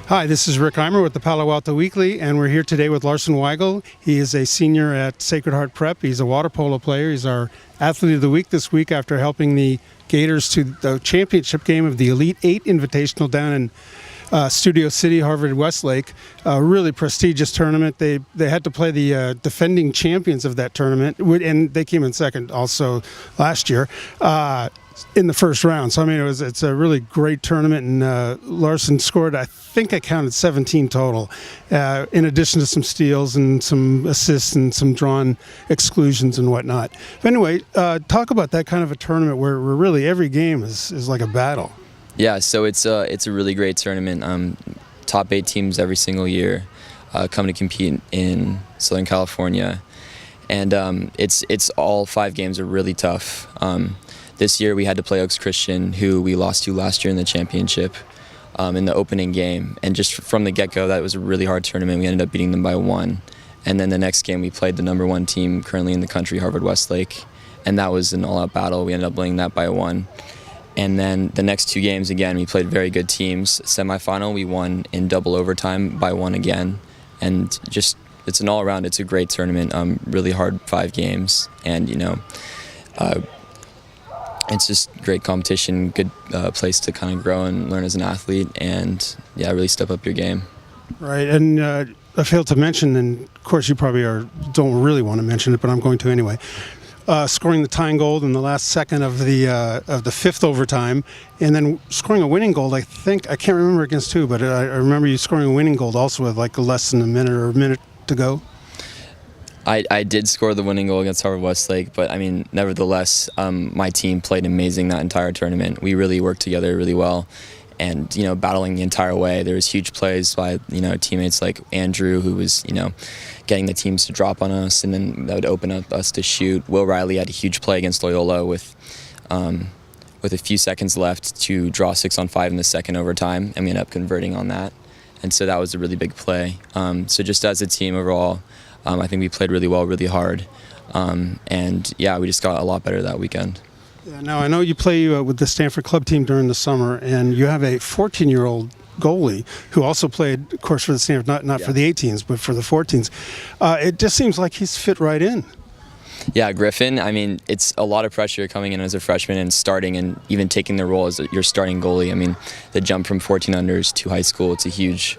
Hi, this is Rick Eymer with the Palo Alto Weekly, and we're here today with Larsen Weigle. He is a senior at Sacred Heart Prep. He's a water polo player. He's our Athlete of the Week this week after helping the Gators to the championship game of the Elite Eight Invitational down in Studio City, Harvard Westlake. A really prestigious tournament. They had to play the defending champions of that tournament, and they came in second also last year. In the first round. So, I mean, it's a really great tournament, and Larsen scored, I think I counted 17 total, in addition to some steals and some assists and some drawn exclusions and whatnot. But anyway, talk about that kind of a tournament where really every game is like a battle. Yeah, so it's a really great tournament. Top 8 teams every single year come to compete in Southern California, and it's all 5 games are really tough. This year we had to play Oaks Christian, who we lost to last year in the championship in the opening game. And just from the get-go, that was a really hard tournament. We ended up beating them by 1. And then the next game we played the #1 team currently in the country, Harvard Westlake. And that was an all-out battle. We ended up winning that by 1. And then the next 2 games, again, we played very good teams. Semifinal, we won in double overtime by 1 again. And just, it's an all-around, it's a great tournament. Really hard 5 games. And, it's just great competition, good place to kind of grow and learn as an athlete, and yeah, really step up your game. Right, and I failed to mention, and of course you probably don't really want to mention it, but I'm going to anyway. Scoring the tying goal in the last second of the 5th overtime, and then scoring a winning goal. I can't remember against who, but I remember you scoring a winning goal also with like less than a minute to go. I did score the winning goal against Harvard Westlake, but I mean, nevertheless, my team played amazing that entire tournament. We really worked together really well, and battling the entire way. There was huge plays by teammates like Andrew, who was getting the teams to drop on us, and then that would open up us to shoot. Will Riley had a huge play against Loyola with a few seconds left to draw 6-on-5 in the second overtime, and we ended up converting on that, and so that was a really big play. So just as a team overall, I think we played really well, really hard, and yeah, we just got a lot better that weekend. Yeah, now, I know you play with the Stanford club team during the summer, and you have a 14-year-old goalie who also played, of course, for the Stanford, not for the 18s, but for the 14s. It just seems like he's fit right in. Yeah, Griffin, I mean, it's a lot of pressure coming in as a freshman and starting and even taking the role as your starting goalie. I mean, the jump from 14 unders to high school, it's a huge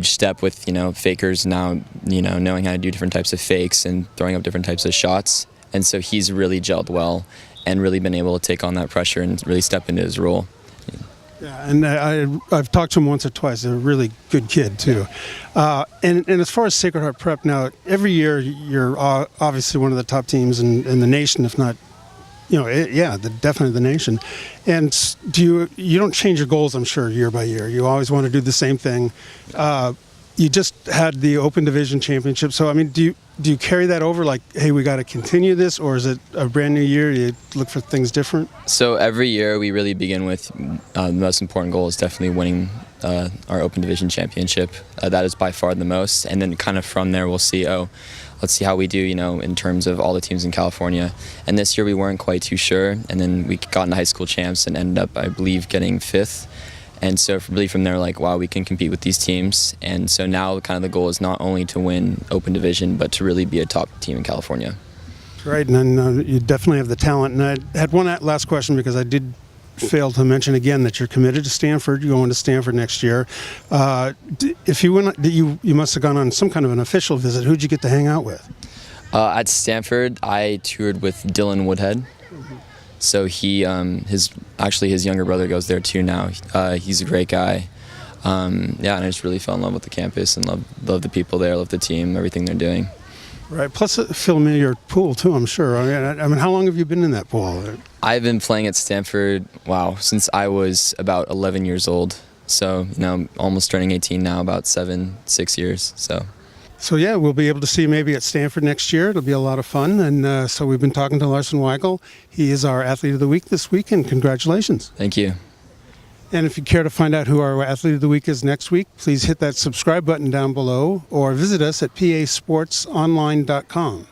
step with fakers now knowing how to do different types of fakes and throwing up different types of shots, and so he's really gelled well and really been able to take on that pressure and really step into his role. Yeah, and I've talked to him once or twice. They're a really good kid too. And as far as Sacred Heart Prep, now every year you're obviously one of the top teams in the nation, if not definitely the nation. And you don't change your goals, I'm sure, year by year. You always want to do the same thing. You just had the Open Division Championship. So, I mean, do you carry that over, like, hey, we got to continue this, or is it a brand new year? You look for things different? So every year we really begin with the most important goal is definitely winning our Open Division Championship. That is by far the most. And then kind of from there we'll see, let's see how we do, in terms of all the teams in California. And this year we weren't quite too sure, and then we got into high school champs and ended up, I believe, getting 5th. And so really from there, like, wow, we can compete with these teams. And so now kind of the goal is not only to win Open Division, but to really be a top team in California. Right, and then you definitely have the talent. And I had one last question, because I did fail to mention again that you're committed to Stanford. You're going to Stanford next year. If you went, you must have gone on some kind of an official visit. Who'd you get to hang out with? At Stanford, I toured with Dylan Woodhead. Mm-hmm. So his younger brother goes there too now. He's a great guy. And I just really fell in love with the campus and love the people there, love the team, everything they're doing. Right. Plus, a familiar pool too, I'm sure. I mean, how long have you been in that pool? I've been playing at Stanford, since I was about 11 years old. So, almost turning 18 now, about 6 years. So yeah, we'll be able to see you maybe at Stanford next year. It'll be a lot of fun. And so we've been talking to Larsen Weigle. He is our Athlete of the Week this week, and congratulations. Thank you. And if you care to find out who our Athlete of the Week is next week, please hit that subscribe button down below or visit us at pasportsonline.com.